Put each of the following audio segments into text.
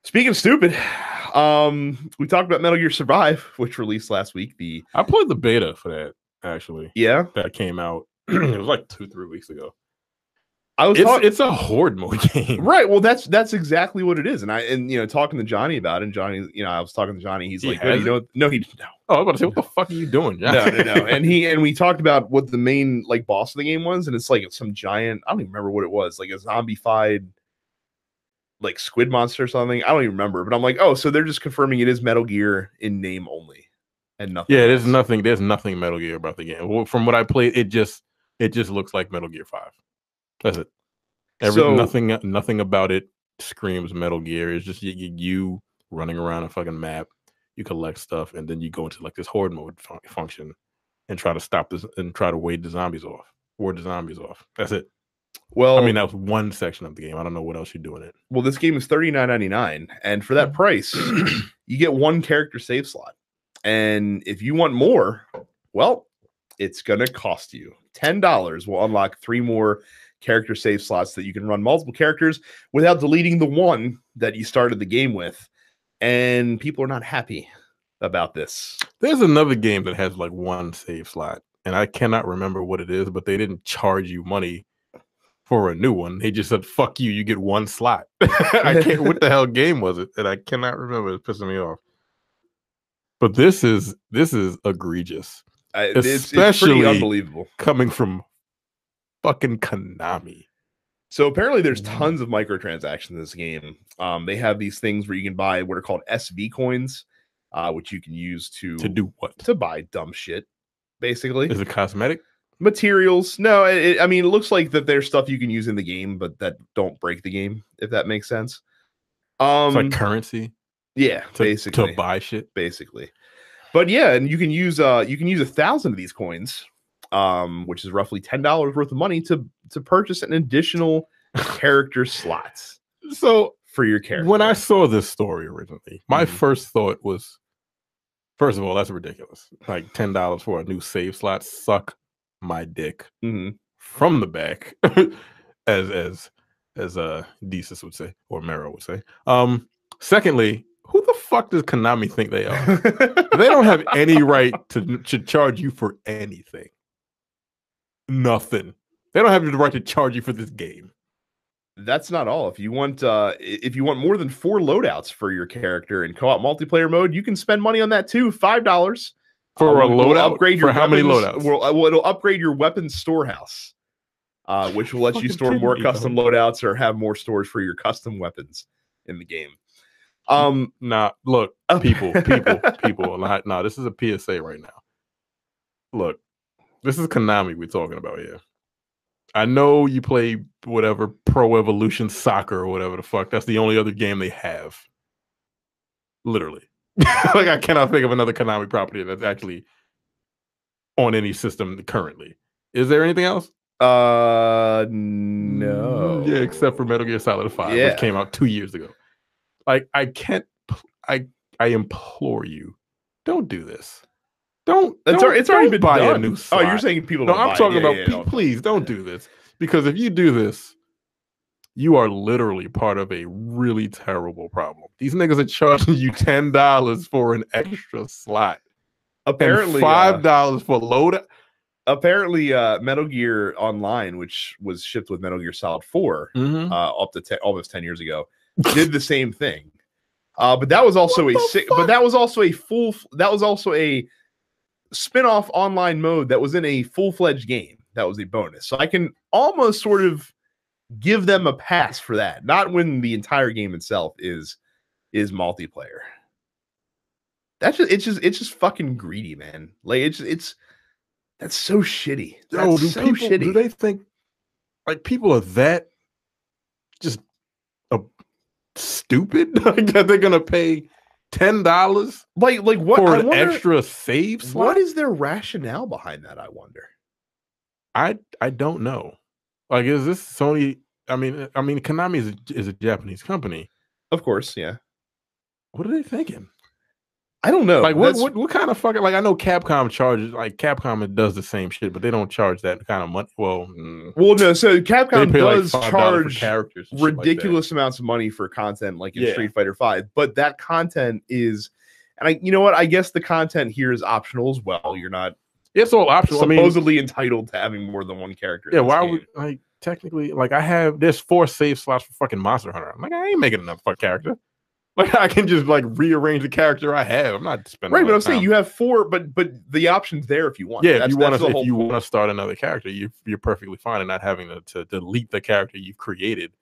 Speaking of stupid, we talked about Metal Gear Survive, which released last week. I played the beta for that actually. Yeah, That came out. It was like 2-3 weeks ago. It's a horde mode game, right? Well, that's exactly what it is. And talking to Johnny about it. And Johnny, I was talking to Johnny. He's like, no, he didn't. Oh, I was about to say, what the fuck are you doing, Johnny? No. And we talked about what the main boss of the game was, and it's like some giant. I don't even remember what it was, like a zombified squid monster or something. I don't even remember, but I'm like, oh, so they're just confirming it is Metal Gear in name only, and nothing. Yeah, there's nothing Metal Gear about the game. Well, from what I played, it just looks like Metal Gear 5. That's it. Nothing about it screams Metal Gear. It's just you running around a fucking map. You collect stuff, and then you go into this horde mode function and try to stop this and try to ward the zombies off. That's it. Well, I mean, that was one section of the game. I don't know what else you do in it. Well, this game is $39.99, and for that price, you get one character save slot. And if you want more, well, it's gonna cost you $10. Will unlock 3 more character save slots that you can run multiple characters without deleting the one that you started the game with. And people are not happy about this. There's another game that has one save slot, and I cannot remember what it is, but they didn't charge you money for a new one. They just said, fuck you, you get one slot. I can't, what the hell game was it? And I cannot remember. It's pissing me off. But this is egregious. It's pretty unbelievable. Coming from fucking Konami. So apparently there's tons of microtransactions in this game. They have these things where you can buy what are called SV coins, which you can use to do what? To buy dumb shit, basically. Is it cosmetic? Materials. No, I mean, it looks like that there's stuff you can use in the game, but that don't break the game, if that makes sense. It's like currency. Yeah, basically. To buy shit. Basically. But yeah, and you can use 1,000 of these coins, which is roughly $10 worth of money to purchase an additional character slots. So for your character. When I saw this story originally, my first thought was, first of all, that's ridiculous. Like $10 for a new save slot. Suck my dick from the back, as Desus would say, or Mero would say. Secondly, who the fuck does Konami think they are? They don't have any right to charge you for anything. Nothing. They don't have the right to charge you for this game. That's not all. If you want more than 4 loadouts for your character in co-op multiplayer mode, you can spend money on that too. $5 for a loadout. Upgrade your for how many loadouts? Well, it'll upgrade your weapons storehouse, which will let you store more custom loadouts or have more storage for your custom weapons in the game. Look, people. Nah, this is a PSA right now. Look, this is Konami we're talking about here. I know you play whatever Pro Evolution Soccer or whatever the fuck. That's the only other game they have. Literally. I cannot think of another Konami property that's actually on any system currently. Is there anything else? No. Yeah, except for Metal Gear Solid 5, which came out 2 years ago. I implore you, don't do this. It's already been buy done. A new slot. Oh, you're saying people don't buy. I'm talking about please don't do this. Because if you do this, you are literally part of a really terrible problem. These niggas are charging you $10 for an extra slot. Apparently $5 for loadout. Apparently, Metal Gear Online, which was shipped with Metal Gear Solid 4 up to almost 10 years ago, did the same thing. But that was also a spin-off online mode that was in a full-fledged game. That was a bonus. So I can almost sort of give them a pass for that. Not when the entire game itself is multiplayer. It's just fucking greedy, man. Like that's so shitty. Do they think people are that just stupid? That they're gonna pay $10 like what for an extra save slot? What is their rationale behind that? I wonder. I don't know. Is this Sony? I mean, Konami is a Japanese company, of course. Yeah. What are they thinking? I don't know. Like what kind of fucking, like, I know Capcom charges, like Capcom does the same shit, but they don't charge that kind of money. Well, no. So Capcom does like charge characters, ridiculous amounts of money for content, like in Street Fighter V. But that content is, and you know what? I guess the content here is optional as well. You're not. It's all optional. Supposedly entitled to having more than one character. Yeah. Why would, like, technically, like, there's 4 save slots for fucking Monster Hunter. I'm like, I ain't making enough fucking character. Like, I can just like rearrange the character I have. I'm not spending right, but I'm saying you have 4, but the option's there if you want. Yeah, if you want to start another character, you're perfectly fine in not having to delete the character you've created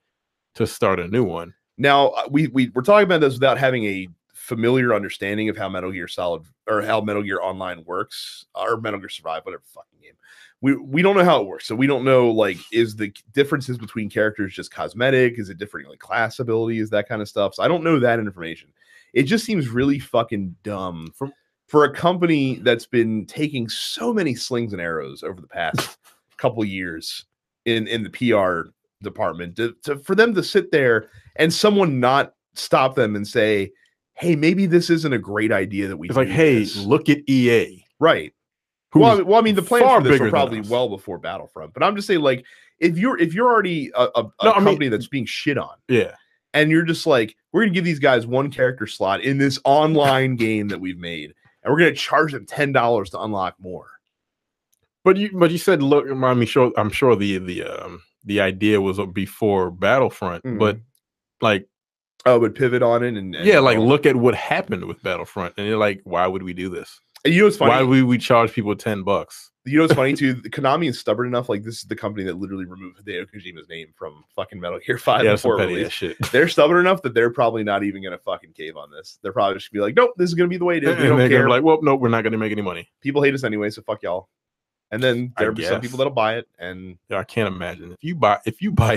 to start a new one. Now we're talking about this without having a familiar understanding of how Metal Gear Solid or how Metal Gear Online works, or Metal Gear Survive, whatever fucking game. We don't know how it works, so we don't know, like, is the differences between characters just cosmetic? Is it different, like, class abilities, that kind of stuff? So I don't know that information. It just seems really fucking dumb for a company that's been taking so many slings and arrows over the past couple years in the PR department for them to sit there and someone not stop them and say, hey, maybe this isn't a great idea that we it's like, hey, this. Look at EA. Right. Well, I mean, the plans for this were probably well before Battlefront, but I'm just saying, like, if you're already a company that's being shit on, and you're just like, we're gonna give these guys one character slot in this online game that we've made, and we're gonna charge them $10 to unlock more. But you said, look, I'm sure the idea was before Battlefront, but like, would pivot on it and like, look at what happened with Battlefront, and you're like, why would we do this? And you know what's funny? Why would we charge people $10? You know what's funny too? Konami is stubborn enough. Like, this is the company that literally removed Hideo Kojima's name from fucking Metal Gear 5 before release. Shit. They're stubborn enough that they're probably not even gonna fucking cave on this. They're probably just gonna be like, nope, this is gonna be the way it is. We don't care. Like, well, nope, we're not gonna make any money. People hate us anyway, so fuck y'all. And then there are some people that'll buy it. And yeah, I can't imagine if you buy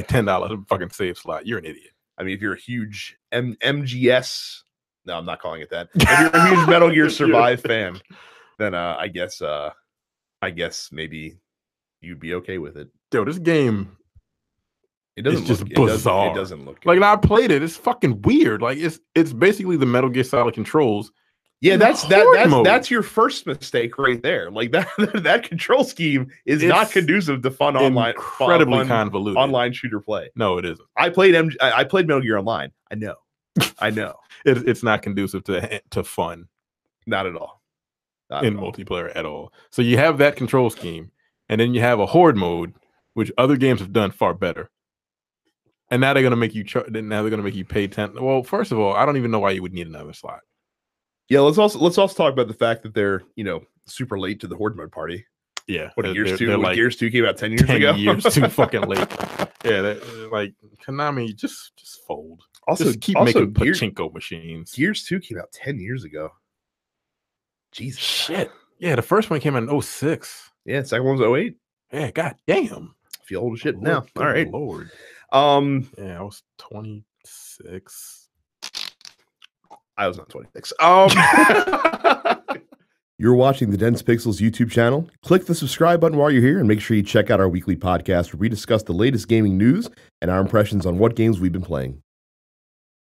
$10 fucking save slot, you're an idiot. I mean, if you're a huge MGS, no, I'm not calling it that. If you're a huge Metal Gear Survive fan, then I guess maybe you'd be okay with it. Yo, this game, it doesn't just look bizarre. It doesn't look good. Like, I played it. It's fucking weird. Like, it's basically the Metal Gear Solid controls. Yeah, that's your first mistake right there. Like, that control scheme is not conducive to fun online, incredibly convoluted online shooter play. No, it isn't. I played Metal Gear Online. I know. It's not conducive to fun. Not at all. In multiplayer at all. So you have that control scheme, and then you have a horde mode, which other games have done far better. And now they're gonna make you pay 10. Well, first of all, I don't even know why you would need another slot. Yeah, let's also talk about the fact that they're super late to the horde mode party. Yeah, what Gears 2? Like, Gears 2 came out 10 years ago. 10 years too fucking late. Yeah, like Konami, just fold. Also, just keep making pachinko machines. Gears 2 came out 10 years ago. Jesus. Shit. Yeah, the first one came out in 2006. Yeah, the second one was 2008. Yeah, god damn. I feel old as shit now. All right. Lord. Yeah, I was 26. I was not 26. You're watching the Dense Pixels YouTube channel. Click the subscribe button while you're here, and make sure you check out our weekly podcast where we discuss the latest gaming news and our impressions on what games we've been playing.